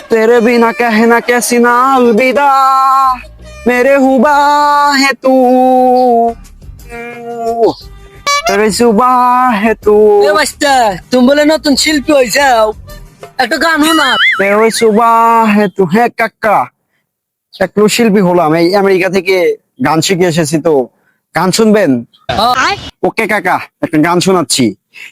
तेरे बिना कहना कैसी ना अलविदा मेरे हुबा है तू तेरे सुबह है तू এ মাস্টার তুমি বলে নতুন শিল্পী হয়েছে একটা গান শোনা तेरे सुबह है तू হ্যাঁ কাকা একটু শিল্পী হলাম এই আমেরিকা থেকে গান শিখে এসেছি তো গান শুনবেন ওকে কাকা একটা গান শোনাচ্ছি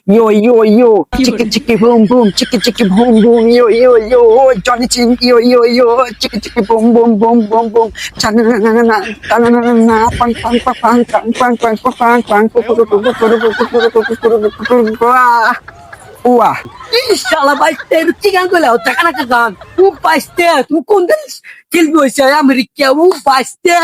ইয়ো ইয়ো ইয়ো চিকি চিকি বুম বুম চিকি চিকি boom boom yo yo yo জনি চিন ইয়ো ইয়ো ইয়ো চিকি চিকি boom boom boom boom boom চানা না না না না না না না পাং পাং পাং পাং পাং পাং পাং পাং উয়া শালা বাইতে কি গান কইলা টাকা না গান ও বাইতে তুমি কোন দেশ শিল্পী হয়েছে আমেরিকা ও বাইতে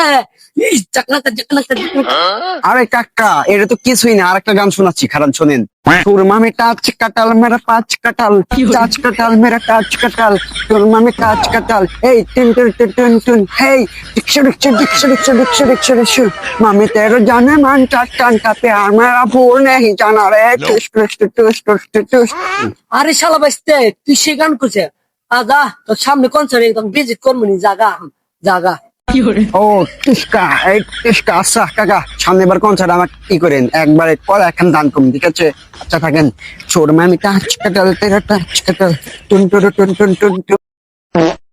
আরে কাকা এটা তো কিছুই না আরেকটা গান শোনাচ্ছি খারাপ শোনেন তোর মামি টাচ কাটাল মেরা পাঁচ কাটাল চাচ কাটাল মেরা কাচ কাটাল তোর মামি কাচ কাটাল এই টিন টিন টিন টিন টিন হেই রিক্সা রিক্সা রিক্সা রিক্সা রিক্সা রিক্সা রিক্সা মামি তেরো জানে মান টাট টান কাপে আমার ভুল নেই জানা রে টুস টুস টুস টুস টুস আরে শালা বাইতে তুই সে গান করছে আগা তোর সামনে কনসার্ট একদম ভিজিট করবো নি জাগা জাগা ও টিস্কা এই টিস্কা আচ্ছা কাকা সামনে বার কনসার্ট আমাকে কি করেন একবারে পরে এখন দান করুন ঠিক আছে আচ্ছা থাকেন ছোট মামি টাচ কাটাল তেরা টাচ কাটাল টুন টুন টুন টুন টুন